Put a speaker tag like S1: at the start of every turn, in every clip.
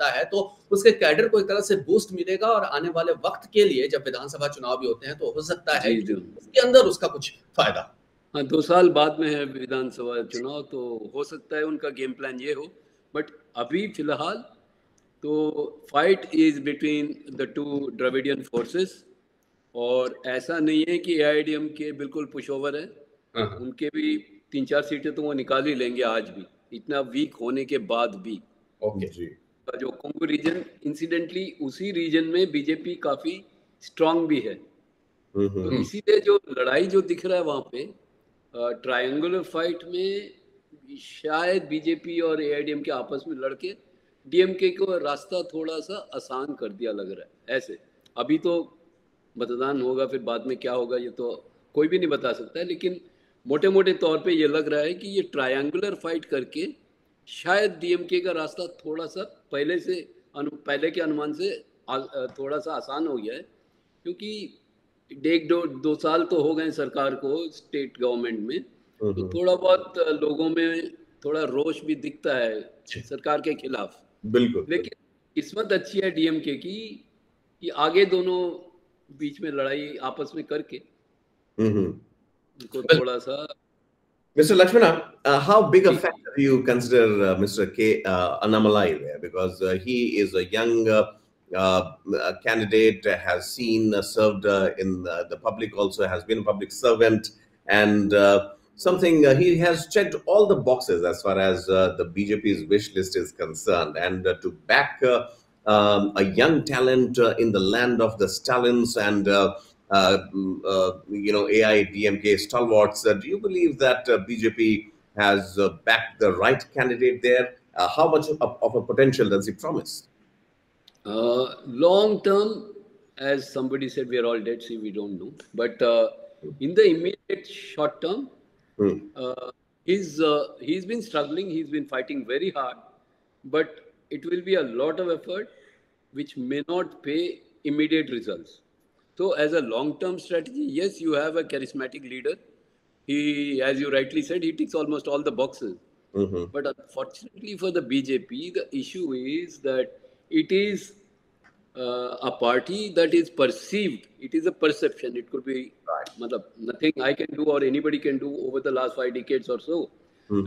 S1: बनता है तो उसके कैडर को एक तरह से बूस्ट मिलेगा और आने वाले वक्त के लिए जब विधानसभा चुनाव भी होते हैं तो हो सकता है कि उसके अंदर उसका कुछ फायदा।
S2: हाँ, 2 साल बाद में है विधानसभा चुनाव, तो हो सकता है उनका गेम प्लान ये हो, बट अभी फिलहाल तो fight is between the two Dravidian forces, और ऐसा नहीं है कि AIADMK बिल्कुल पुश ओवर है, उनके भी 3-4 सीटें तो वो निकाल ही लेंगे आज भी, इतना वीक होने के बाद भी।
S1: ओके जी।
S2: जो कोंगो रीजन, इंसिडेंटली उसी रीजन में बीजेपी काफी स्ट्रांग भी है, तो इसीलिए जो लड़ाई जो दिख रहा है वहां पे ट्रायंगुलर फाइट में शायद बीजेपी और AIADMK आपस में लड़के DMK को रास्ता थोड़ा सा आसान कर दिया लग रहा है। ऐसे अभी तो मतदान होगा, फिर बाद में क्या होगा ये तो कोई भी नहीं बता सकता है, लेकिन मोटे मोटे तौर पे ये लग रहा है कि ये ट्रायंगुलर फाइट करके शायद DMK का रास्ता थोड़ा सा पहले के अनुमान से थोड़ा सा आसान हो गया है, क्योंकि 1-2 साल तो हो गए सरकार को, स्टेट गवर्नमेंट में, तो थोड़ा बहुत लोगों में थोड़ा रोष भी दिखता है सरकार के खिलाफ।
S1: बिल्कुल।
S2: लेकिन किस्मत अच्छी है DMK की कि आगे दोनों बीच में लड़ाई आपस में करके उनको थोड़ा सा।
S3: Mr. Lakshmana, how big a factor do you consider Mr. K. Annamalai there? Because he is a young candidate, has seen, served in the public, also has been a public servant, and he has checked all the boxes as far as the BJP's wish list is concerned, and to back a young talent in the land of the Stalins and AIADMK stalwarts, do you believe that BJP has backed the right candidate there? How much of a potential does he promise?
S2: Long term, as somebody said, we are all dead, see, we don't know. But in the immediate short term, he's been struggling, he's been fighting very hard, but it will be a lot of effort which may not pay immediate results. So as a long-term strategy, yes, you have a charismatic leader. He, as you rightly said, he ticks almost all the boxes. But unfortunately for the BJP, the issue is that it is a party that is perceived. It is a perception. It could be nothing I can do or anybody can do over the last 5 decades or so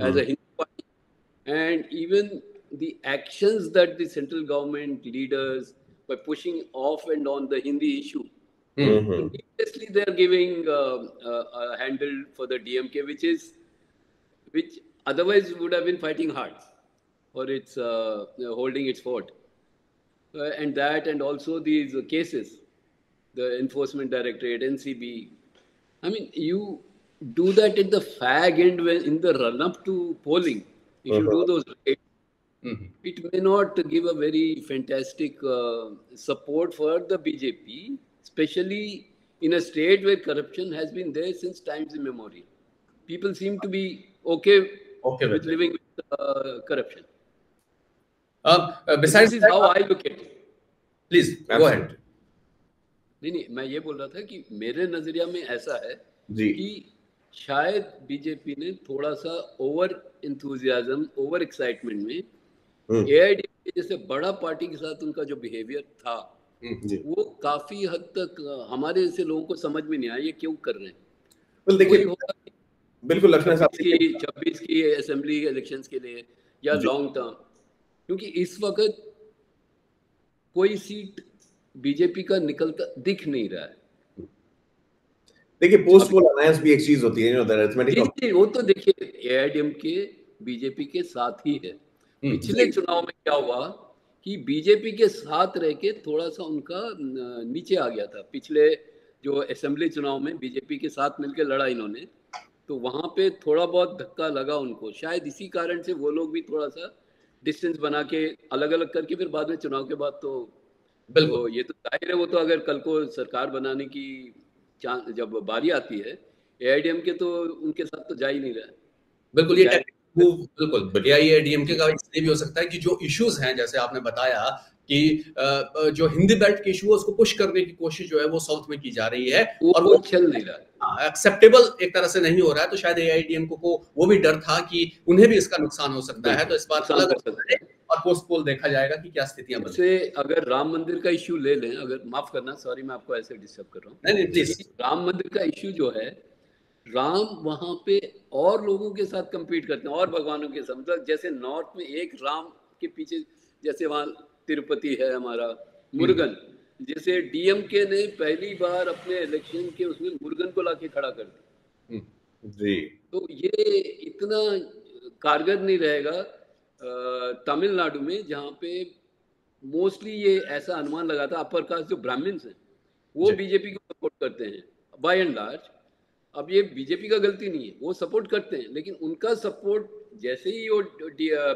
S2: as a Hindu party. And even the actions that the central government leaders, by pushing off and on the Hindi issue, needlessly they are giving a handle for the DMK, which otherwise would have been fighting hard, or it's holding its fort. And that, and also these cases, the Enforcement Directorate, NCB. I mean, you do that at the fag end when in the run-up to polling. If you do those raids, it may not give a very fantastic support for the BJP, especially in a state where corruption has been there since times immemorial. People seem to be okay with living with corruption.
S1: Besides,
S2: this is how I look at it.
S1: Please go ahead.
S2: नहीं, मैं ये बोल रहा था कि मेरे नजरिया में ऐसा है कि शायद बीजेपी ने थोड़ा सा ओवर एंथुजियाज्म, ओवर एक्साइटमेंट में AIADMK जैसे बड़ा पार्टी के साथ उनका जो बिहेवियर था वो काफी हद तक हमारे जैसे लोगों को समझ में नहीं आया ये क्यों कर रहे हैं।
S3: well, देखिए बिल्कुल लक्ष्मण साहब
S2: 26 की असेंबली इलेक्शंस के लिए या लॉन्ग टर्म, क्योंकि इस वक्त कोई सीट बीजेपी का निकलता दिख नहीं रहा है।
S3: देखिए पोस्ट पोल अलायंस भी एक चीज होती है,
S2: वो तो देखिए AIADMK बीजेपी के साथ ही है। पिछले चुनाव में क्या हुआ कि बीजेपी के साथ रह के थोड़ा सा उनका नीचे आ गया था। पिछले जो असेंबली चुनाव में बीजेपी के साथ मिलकर लड़ा इन्होंने, तो वहां पे थोड़ा बहुत धक्का लगा उनको, शायद इसी कारण से वो लोग भी थोड़ा सा डिस्टेंस बना के अलग अलग करके फिर बाद में चुनाव के बाद तो बिल्कुल ये तो जाहिर है, वो तो अगर कल को सरकार बनाने की जब बारी आती है AIADMK तो उनके साथ तो जा ही नहीं रहा है।
S1: बिल्कुल ये बिल्कुल AIADMK का इसलिए भी हो सकता है कि जो इश्यूज हैं, जैसे आपने बताया कि जो हिंदी बेल्ट के इशू है उसको पुश करने की कोशिश जो है वो साउथ में की जा रही है और वो
S2: चल नहीं रहा है।
S1: एक्सेप्टेबल एक तरह से नहीं हो रहा है, तो शायद एआईएडीएमके को वो भी डर था कि उन्हें भी इसका नुकसान हो सकता है, तो इस बार अलग और पोस्ट पोल देखा जाएगा कि क्या स्थितियां बनती हैं।
S2: जैसे अगर राम मंदिर का इश्यू ले लें, अगर माफ करना, सॉरी मैं आपको ऐसे डिस्टर्ब कर रहा हूँ,
S1: नहीं प्लीज।
S2: राम मंदिर का इश्यू जो है, राम वहां पे और लोगों के साथ compete करते हैं और भगवानों के साथ, मतलब जैसे नॉर्थ में एक राम के पीछे, जैसे वहाँ तिरुपति है हमारा, मुरुगन, जैसे डीएमके ने पहली बार अपने इलेक्शन के उसमें मुरुगन को लाके खड़ा कर दिया
S3: जी।
S2: तो ये इतना कारगर नहीं रहेगा तमिलनाडु में, जहाँ पे मोस्टली ये ऐसा अनुमान लगा था अपर कास्ट जो ब्राह्मण्स हैं वो बीजेपी को सपोर्ट करते हैं बाय एंड लार्ज। अब ये बीजेपी का गलती नहीं है, वो सपोर्ट करते हैं, लेकिन उनका सपोर्ट जैसे ही वो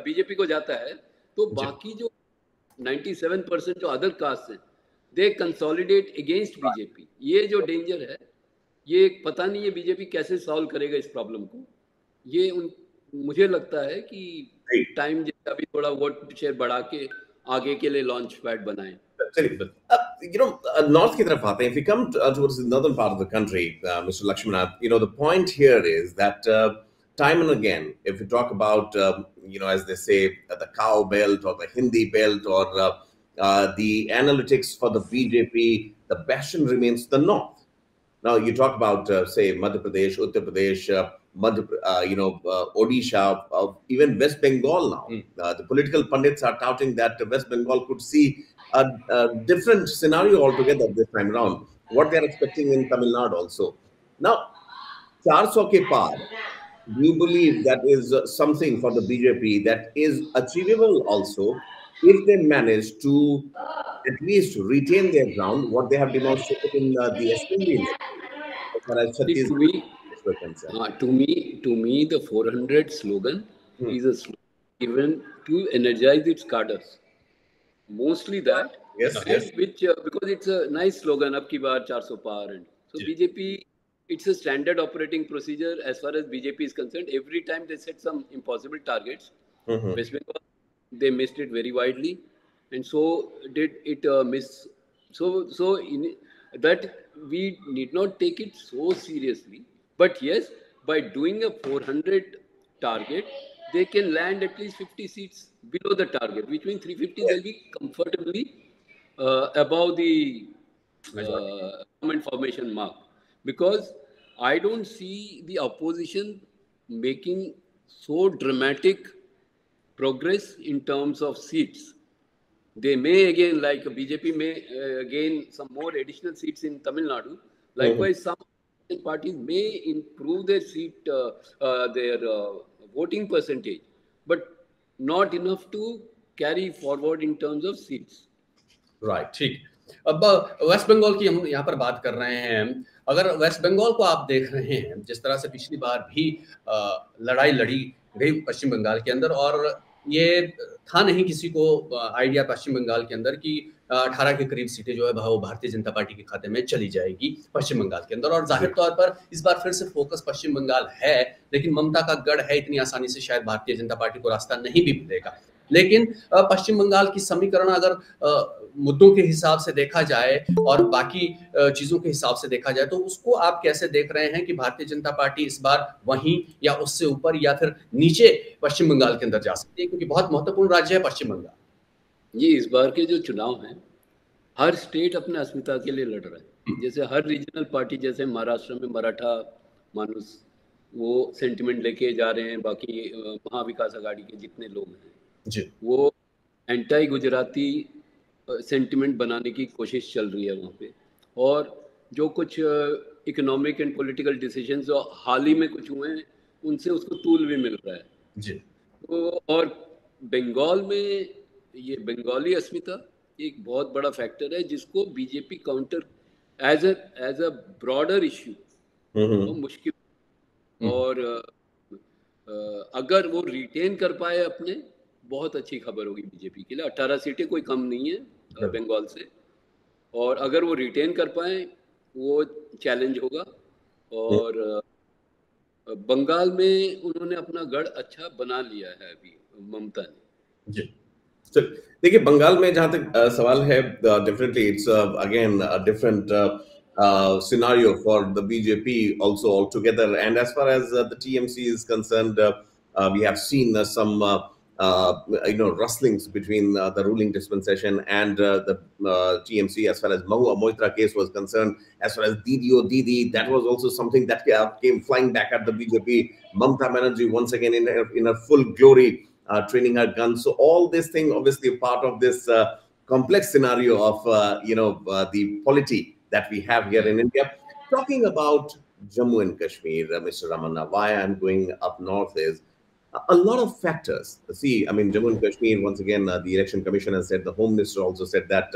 S2: बीजेपी को जाता है तो बाकी जो 97% जो अदर कास्ट हैं दे कंसोलिडेट अगेंस्ट बीजेपी। ये जो डेंजर है, ये पता नहीं है बीजेपी कैसे सॉल्व करेगा इस प्रॉब्लम को। ये मुझे लगता है कि टाइम जैसे अभी थोड़ा वोट शेयर बढ़ा के आगे के लिए लॉन्च पैड बनाएं।
S3: North की तरफ आते हैं. If we come towards the northern part of the country, Mr. Lakshmana, the point here is that time and again, if we talk about, as they say, the cow belt or the Hindi belt or the analytics for the BJP, the bastion remains the north. Now, you talk about, say, Madhya Pradesh, Uttar Pradesh, Odisha, even West Bengal now. The political pundits are touting that West Bengal could see a different scenario altogether this time around. What they are expecting in Tamil Nadu also. Now, 400 ke par, do you believe that is something for the BJP that is achievable also if they manage to at least retain their ground, what they have demonstrated in the assembly
S2: To me, the 400 slogan is a slogan given to energize its cadres. Mostly that,
S3: yes.
S2: Which because it's a nice slogan, "Ab ki baar 400 par," and so BJP, it's a standard operating procedure as far as BJP is concerned. Every time they set some impossible targets, West Bengal, they missed it very widely, and so did it miss. So in that we need not take it so seriously. But yes, by doing a 400 target, they can land at least 50 seats below the target, which means 350 they'll be comfortably above the government formation mark. Because I don't see the opposition making so dramatic progress in terms of seats. They may again, like BJP may gain some more additional seats in Tamil Nadu. Likewise, some parties may improve their seat, their voting percentage, but not enough to carry forward in terms of seats.
S1: Right, ठीक। अब waste Bengal की हम यहाँ पर बात कर रहे हैं। अगर वेस्ट बंगाल को आप देख रहे हैं, जिस तरह से पिछली बार भी लड़ाई लड़ी गई पश्चिम बंगाल के अंदर, और ये था नहीं किसी को आइडिया पश्चिम बंगाल के अंदर कि 18 के करीब सीटें जो है वो भारतीय जनता पार्टी के खाते में चली जाएगी पश्चिम बंगाल के अंदर। और जाहिर तौर पर इस बार फिर से फोकस पश्चिम बंगाल है, लेकिन ममता का गढ़ है, इतनी आसानी से शायद भारतीय जनता पार्टी को रास्ता नहीं भी मिलेगा। लेकिन पश्चिम बंगाल की समीकरण अगर मुद्दों के हिसाब से देखा जाए और बाकी चीजों के हिसाब से देखा जाए, तो उसको आप कैसे देख रहे हैं कि भारतीय जनता पार्टी इस बार वहीं या उससे ऊपर या फिर नीचे पश्चिम बंगाल के अंदर जा सकती है, क्योंकि बहुत महत्वपूर्ण राज्य है पश्चिम बंगाल।
S2: ये इस बार के जो चुनाव हैं, हर स्टेट अपने अस्मिता के लिए लड़ रहा है। जैसे हर रीजनल पार्टी, जैसे महाराष्ट्र में मराठा मानुस वो सेंटिमेंट लेके जा रहे हैं, बाकी महाविकास आघाड़ी के जितने लोग हैं
S1: जी,
S2: वो एंटी गुजराती सेंटिमेंट बनाने की कोशिश चल रही है वहाँ पे। और जो कुछ इकोनॉमिक एंड पॉलिटिकल डिसीजंस जो हाल ही में कुछ हुए हैं, उनसे उसको तूल भी मिल रहा है
S1: जी।
S2: तो और बंगाल में ये बंगाली अस्मिता एक बहुत बड़ा फैक्टर है, जिसको BJP counter as a broader issue तो मुश्किल। और अगर वो रिटेन कर पाए अपने, बहुत अच्छी खबर होगी बीजेपी के लिए। 18 सीटें कोई कम नहीं है बंगाल से, और अगर वो रिटेन कर पाए वो चैलेंज होगा। और बंगाल में उन्होंने अपना गढ़ अच्छा बना लिया है अभी ममता ने।
S3: जी, देखिए बंगाल में जहां तक सवाल है, definitely it's again different scenario for the BJP also altogether. And as far as the TMC is concerned, we have seen some rustlings between the ruling dispensation and the TMC as far as Mahua Moitra case was concerned. As far as Didi, that was also something that came flying back at the BJP. Mamata Banerjee once again in a full glory, training her guns. So all this thing, obviously, part of this complex scenario of the polity that we have here in India. Talking about Jammu and Kashmir, Mr. Ramanna, why I'm going up north is a lot of factors. See, I mean, Jammu and Kashmir, once again, the Election Commission has said, the Home Minister also said that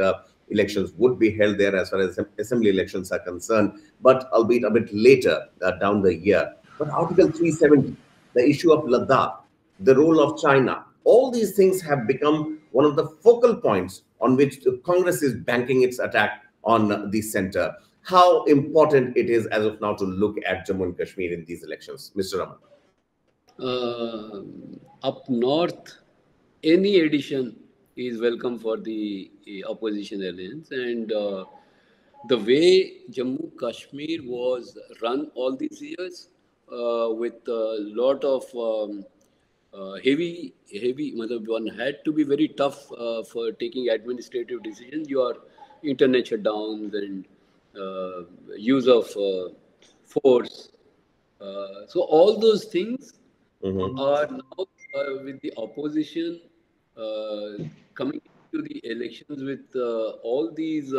S3: elections would be held there as far as assembly elections are concerned, but albeit a bit later down the year. But Article 370, the issue of Ladakh, the role of China, all these things have become one of the focal points on which the Congress is banking its attack on the center. How important it is as of now to look at Jammu and Kashmir in these elections, Mr. Raman?
S2: Up north, any addition is welcome for the opposition alliance, and the way Jammu Kashmir was run all these years with a lot of heavy, one had to be very tough for taking administrative decisions. Your internet shutdowns and use of force. So all those things are now with the opposition coming to the elections with all these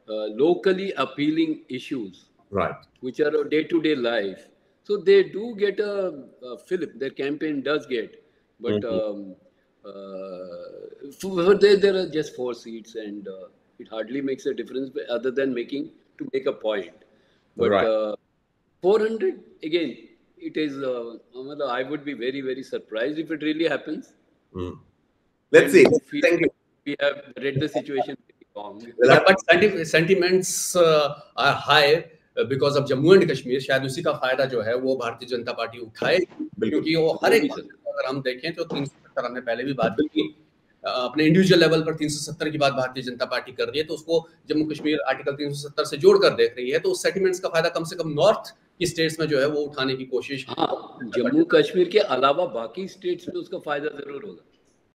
S2: locally appealing issues,
S3: right,
S2: which are a day-to-day life. So they do get a fillip. Their campaign does get, but there are just 4 seats, and it hardly makes a difference other than make a point. But
S3: right.
S2: 400 again. It is. I would be very, very surprised if it really happens.
S3: Let's see. Thank you.
S2: We have read the situation very wrong.
S1: But sentiments are high because of Jammu and Kashmir. शायद उसी का फायदा जो है वो Bharatiya Janata party उठाए, क्योंकि वो हर एक अगर हम देखें तो 370 हमने पहले भी बात की, अपने इंडिविजुअल लेवल पर 370 की बात भारतीय जनता पार्टी कर रही है, तो उसको जम्मू कश्मीर आर्टिकल 370 से जोड़कर देख रही है, तो उस सेंटिमेंट्स का फायदा कम से कम नॉर्थ की स्टेट्स में जो है वो उठाने की कोशिश।
S2: हाँ, जम्मू कश्मीर के अलावा बाकी स्टेट्स में उसका फायदा जरूर होगा।